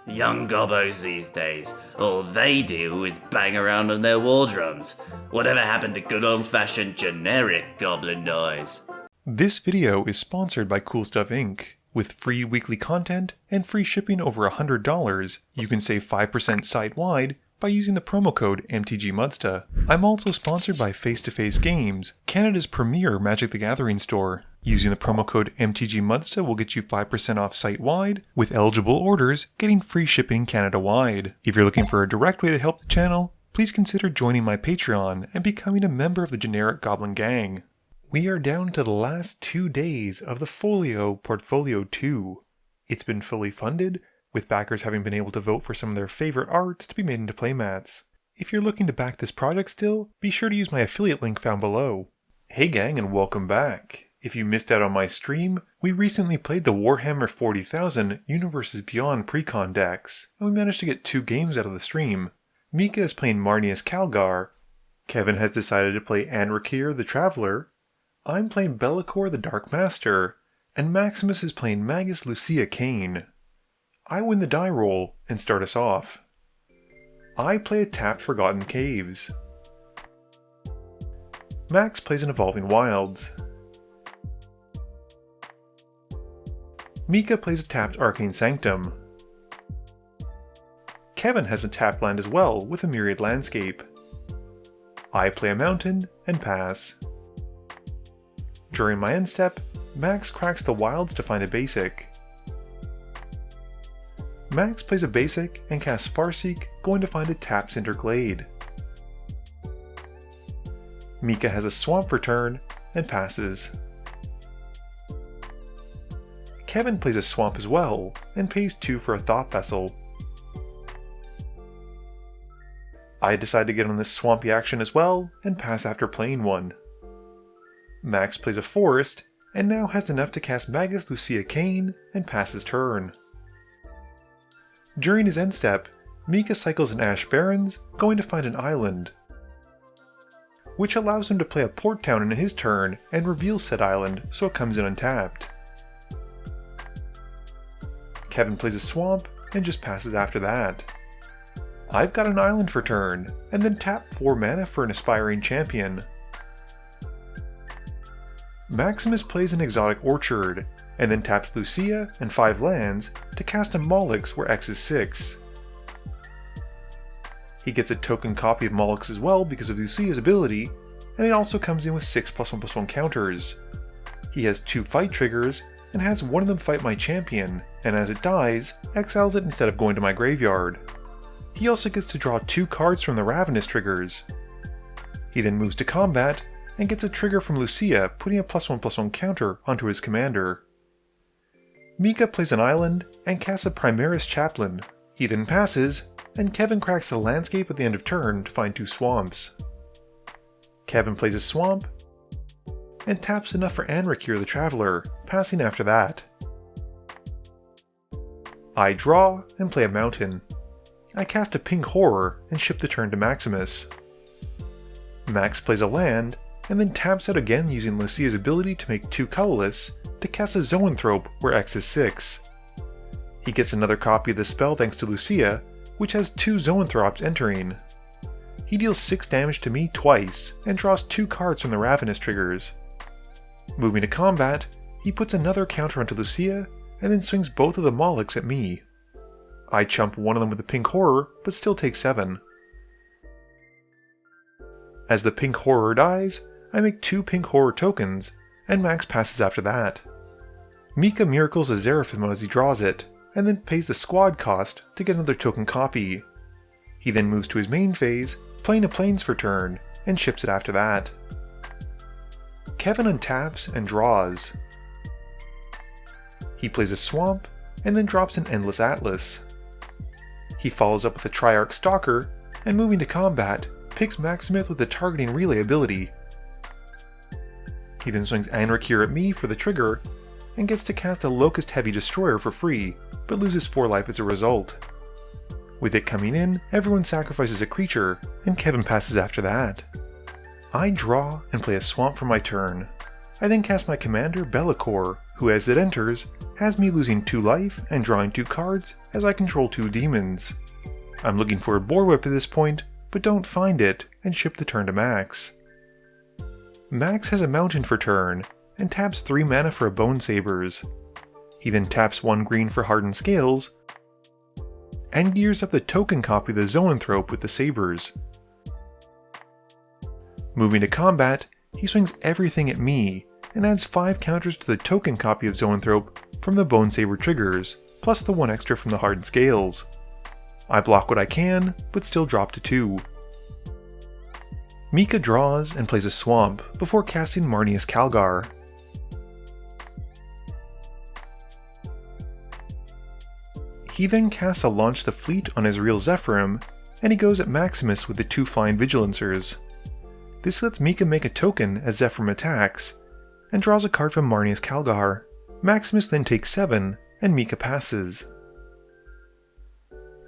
Young gobbos these days, all they do is bang around on their war drums. Whatever happened to good old-fashioned generic goblin noise? This video is sponsored by Cool Stuff Inc. With free weekly content and free shipping over $100, you can save 5% site-wide by using the promo code MTGMudsta. I'm also sponsored by Face to Face Games, Canada's premier Magic the Gathering store. Using the promo code MTGMudsta will get you 5% off site-wide, with eligible orders getting free shipping Canada-wide. If you're looking for a direct way to help the channel, please consider joining my Patreon and becoming a member of the Generic Goblin Gang. We are down to the last 2 days of the Folio Portfolio 2. It's been fully funded, with backers having been able to vote for some of their favorite arts to be made into playmats. If you're looking to back this project still, be sure to use my affiliate link found below. Hey gang, and welcome back. If you missed out on my stream, we recently played the Warhammer 40,000 Universes Beyond Precon decks, and we managed to get 2 games out of the stream. Mika is playing Marneus Calgar, Kevin has decided to play Anrakyr the Traveler, I'm playing Bel'Akor the Dark Master, and Maximus is playing Magus Lucea Kane. I win the die roll and start us off. I play a tapped Forgotten Caves. Max plays an Evolving Wilds. Mika plays a tapped Arcane Sanctum. Kevin has a tapped land as well with a Myriad Landscape. I play a Mountain and pass. During my end step, Max cracks the Wilds to find a basic. Max plays a basic and casts Farseek, going to find a tapped Cinder Glade. Mika has a Swamp for turn and passes. Kevin plays a Swamp as well and pays 2 for a Thought Vessel. I decide to get on this swampy action as well and pass after playing one. Max plays a Forest and now has enough to cast Magus Lucea Kane and pass his turn. During his end step, Mika cycles an Ash Barrens, going to find an island, which allows him to play a Port Town in his turn and reveal said island so it comes in untapped. Kevin plays a Swamp and just passes after that. I've got an island for turn, and then tap 4 mana for an Aspiring Champion. Maximus plays an Exotic Orchard, and then taps Lucea and 5 lands to cast a Mollix where X is 6. He gets a token copy of Mollix as well because of Lucea's ability, and he also comes in with 6+1/+1 counters. He has 2 fight triggers, and has one of them fight my champion, and as it dies, exiles it instead of going to my graveyard. He also gets to draw 2 cards from the Ravenous triggers. He then moves to combat, and gets a trigger from Lucea, putting a +1/+1 counter onto his commander. Mika plays an island, and casts a Primaris Chaplain. He then passes, and Kevin cracks the landscape at the end of turn to find 2 swamps. Kevin plays a Swamp, and taps enough for Anrakyr the Traveler, passing after that. I draw and play a Mountain. I cast a Pink Horror and ship the turn to Maximus. Max plays a land, and then taps out again using Lucea's ability to make 2 colorless to cast a Zoanthrope where X is 6. He gets another copy of the spell thanks to Lucea, which has 2 Zoanthropes entering. He deals 6 damage to me twice, and draws 2 cards from the Ravenous triggers. Moving to combat, he puts another counter onto Lucea, and then swings both of the Mollix at me. I chump one of them with the Pink Horror, but still take 7. As the Pink Horror dies, I make 2 Pink Horror tokens, and Max passes after that. Mika miracles a Seraphim as he draws it, and then pays the squad cost to get another token copy. He then moves to his main phase, playing a Plains for turn, and ships it after that. Kevin untaps and draws. He plays a Swamp, and then drops an Endless Atlas. He follows up with a Triarch Stalker, and moving to combat, picks Maximus with the Targeting Relay ability. He then swings Anrakyr at me for the trigger, and gets to cast a Locust Heavy Destroyer for free, but loses 4 life as a result. With it coming in, everyone sacrifices a creature, and Kevin passes after that. I draw and play a Swamp for my turn. I then cast my commander Bel'Akor, who as it enters, has me losing 2 life and drawing 2 cards as I control 2 demons. I'm looking for a boar whip at this point, but don't find it and ship the turn to Max. Max has a mountain for turn, and taps 3 mana for a Bone Sabers. He then taps 1 green for Hardened Scales, and gears up the token copy of the Zoanthrope with the Sabers. Moving to combat, he swings everything at me, and adds 5 counters to the token copy of Zoanthrope from the Bone Saber triggers, plus the 1 extra from the Hardened Scales. I block what I can, but still drop to 2. Mika draws and plays a Swamp before casting Marneus Calgar. He then casts a Launch the Fleet on Ezreal Zephyrim, and he goes at Maximus with the 2 Flying Vigilancers. This lets Mika make a token as Zephyrim attacks, and draws a card from Marneus Calgar. Maximus then takes 7, and Mika passes.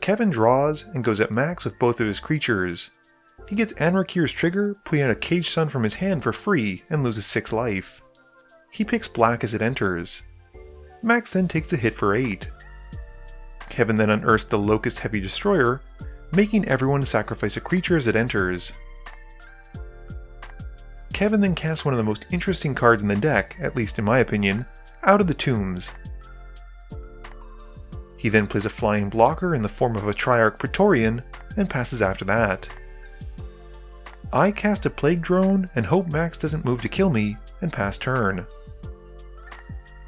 Kevin draws and goes at Max with both of his creatures. He gets Anrakyr's trigger, putting out a Caged Sun from his hand for free, and loses 6 life. He picks black as it enters. Max then takes a hit for 8. Kevin then unearths the Locust Heavy Destroyer, making everyone sacrifice a creature as it enters. Kevin then casts one of the most interesting cards in the deck, at least in my opinion, out of the Tombs. He then plays a flying blocker in the form of a Triarch Praetorian, and passes after that. I cast a Plague Drone and hope Max doesn't move to kill me, and pass turn.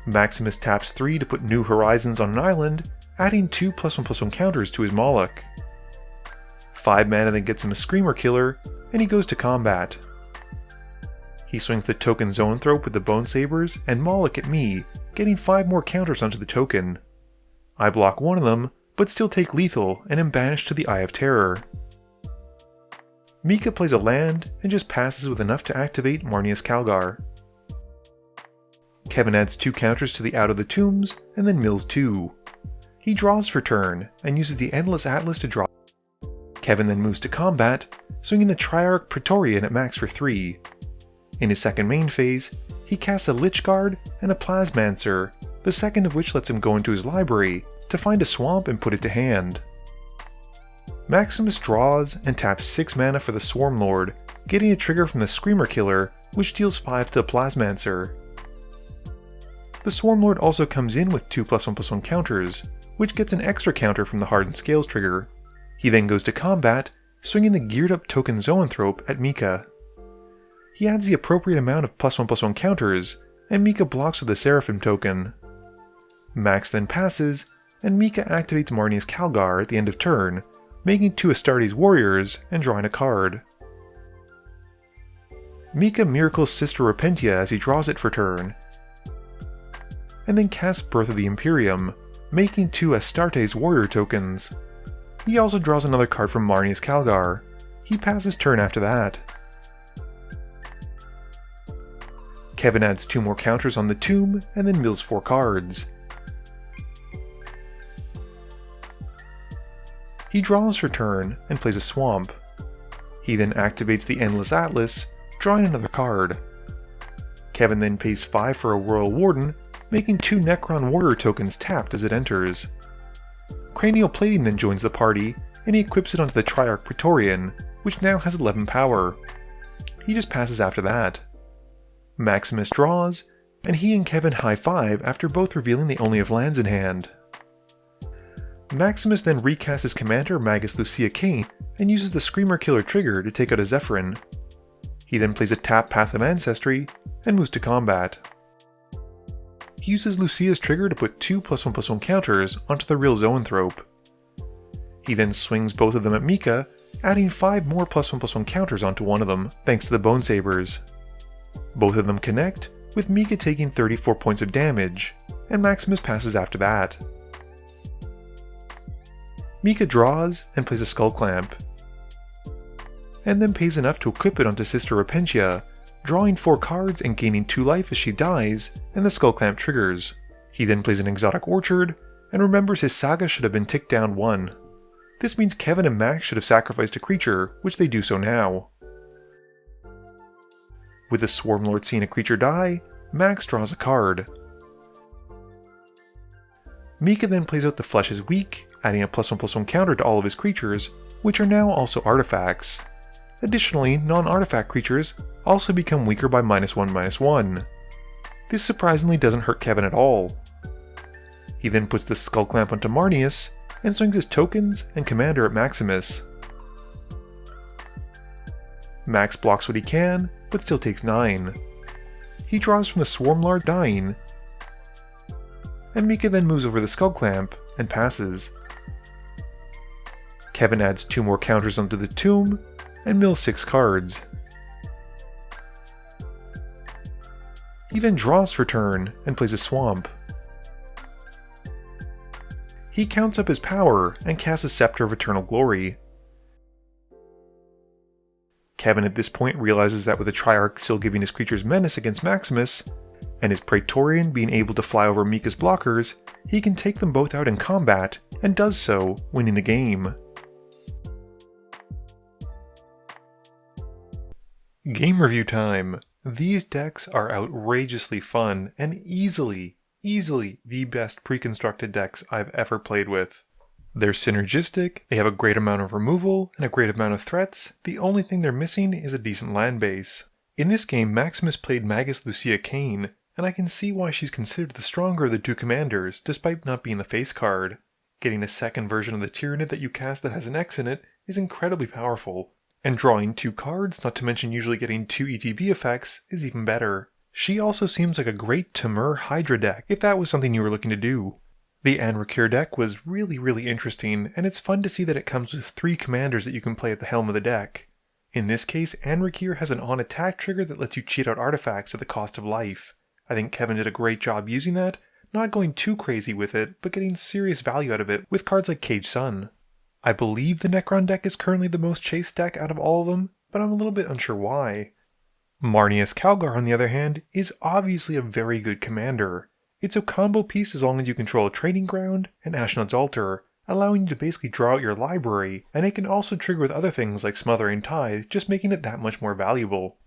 Maximus taps 3 to put New Horizons on an island, adding 2 +1/+1 counters to his Moloch. 5 mana then gets him a Screamer Killer, and he goes to combat. He swings the token Zoanthrope with the Bone Sabers and Moloch at me, getting 5 more counters onto the token. I block one of them, but still take lethal and am banished to the Eye of Terror. Mika plays a land and just passes with enough to activate Marneus Calgar. Kevin adds 2 counters to the Out of the Tombs and then mills 2. He draws for turn and uses the Endless Atlas to draw. Kevin then moves to combat, swinging the Triarch Praetorian at Max for 3. In his second main phase, he casts a Lich Guard and a Plasmancer, the second of which lets him go into his library to find a swamp and put it to hand. Maximus draws and taps 6 mana for the Swarm Lord, getting a trigger from the Screamer Killer, which deals 5 to the Plasmancer. The Swarm Lord also comes in with 2 +1/+1 counters, which gets an extra counter from the Hardened Scales trigger. He then goes to combat, swinging the geared up token Zoanthrope at Mika. He adds the appropriate amount of +1/+1 counters, and Mika blocks with the Seraphim token. Max then passes, and Mika activates Marneus Calgar at the end of turn, making 2 Astartes Warriors and drawing a card. Mika miracles Sister Repentia as he draws it for turn, and then casts Birth of the Imperium, making 2 Astartes Warrior tokens. He also draws another card from Marneus Calgar. He passes turn after that. Kevin adds 2 more counters on the tomb and then mills 4 cards. He draws for turn and plays a swamp. He then activates the Endless Atlas, drawing another card. Kevin then pays 5 for a Royal Warden, making 2 Necron Warrior tokens tapped as it enters. Cranial Plating then joins the party, and he equips it onto the Triarch Praetorian, which now has 11 power. He just passes after that. Maximus draws, and he and Kevin high-five after both revealing they only have lands in hand. Maximus then recasts his commander Magus Lucea Kane and uses the Screamer Killer trigger to take out a Zephyrin. He then plays a tap Path of Ancestry and moves to combat. He uses Lucea's trigger to put 2 +1/+1 counters onto the real Zoanthrope. He then swings both of them at Mika, adding 5 more +1/+1 counters onto one of them thanks to the Bone Sabers. Both of them connect, with Mika taking 34 points of damage, and Maximus passes after that. Mika draws and plays a Skull Clamp, and then pays enough to equip it onto Sister Repentia, drawing 4 cards and gaining 2 life as she dies, and the Skull Clamp triggers. He then plays an Exotic Orchard, and remembers his saga should have been ticked down 1. This means Kevin and Max should have sacrificed a creature, which they do so now. With the Swarm Lord seeing a creature die, Max draws a card. Mika then plays out the Flesh is weak, adding a +1/+1 counter to all of his creatures, which are now also artifacts. Additionally, non-artifact creatures also become weaker by -1/-1. This surprisingly doesn't hurt Kevin at all. He then puts the Skull Clamp onto Marneus, and swings his tokens and commander at Maximus. Max blocks what he can, but still takes 9. He draws from the Swarm Lord dying, and Mika then moves over the Skull Clamp and passes. Kevin adds 2 more counters onto the tomb, and mills 6 cards. He then draws for turn and plays a swamp. He counts up his power and casts a Scepter of Eternal Glory. Kevin at this point realizes that with the Triarch still giving his creatures menace against Maximus, and his Praetorian being able to fly over Mika's blockers, he can take them both out in combat, and does so, winning the game. Game review time! These decks are outrageously fun and easily the best pre-constructed decks I've ever played with. They're synergistic, they have a great amount of removal, and a great amount of threats. The only thing they're missing is a decent land base. In this game, Maximus played Magus Lucea Kane, and I can see why she's considered the stronger of the 2 commanders, despite not being the face card. Getting a second version of the Tyranid that you cast that has an X in it is incredibly powerful, and drawing 2 cards, not to mention usually getting 2 ETB effects, is even better. She also seems like a great Temur Hydra deck, if that was something you were looking to do. The Anrakyr deck was really interesting, and it's fun to see that it comes with 3 commanders that you can play at the helm of the deck. In this case, Anrakyr has an on-attack trigger that lets you cheat out artifacts at the cost of life. I think Kevin did a great job using that, not going too crazy with it, but getting serious value out of it with cards like Cage Sun. I believe the Necron deck is currently the most chased deck out of all of them, but I'm a little bit unsure why. Marneus Calgar, on the other hand, is obviously a very good commander. It's a combo piece as long as you control a Training Ground and Ashnod's Altar, allowing you to basically draw out your library, and it can also trigger with other things like Smothering Tithe, just making it that much more valuable.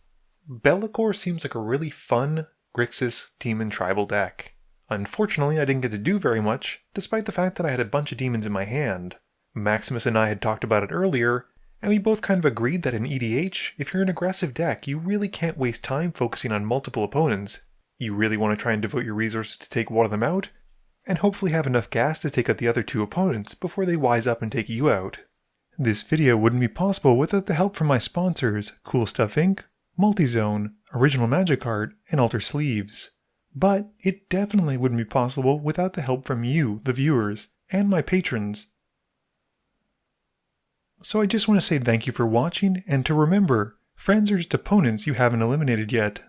Bel'Akor seems like a really fun Grixis Demon Tribal deck. Unfortunately, I didn't get to do very much, despite the fact that I had a bunch of demons in my hand. Maximus and I had talked about it earlier, and we both kind of agreed that in EDH, if you're an aggressive deck, you really can't waste time focusing on multiple opponents. You really want to try and devote your resources to take one of them out, and hopefully have enough gas to take out the other 2 opponents before they wise up and take you out. This video wouldn't be possible without the help from my sponsors, Cool Stuff Inc., Multizone, Original Magic Art, and Alter Sleeves. But it definitely wouldn't be possible without the help from you, the viewers, and my patrons. So I just want to say thank you for watching, and to remember, friends are just opponents you haven't eliminated yet.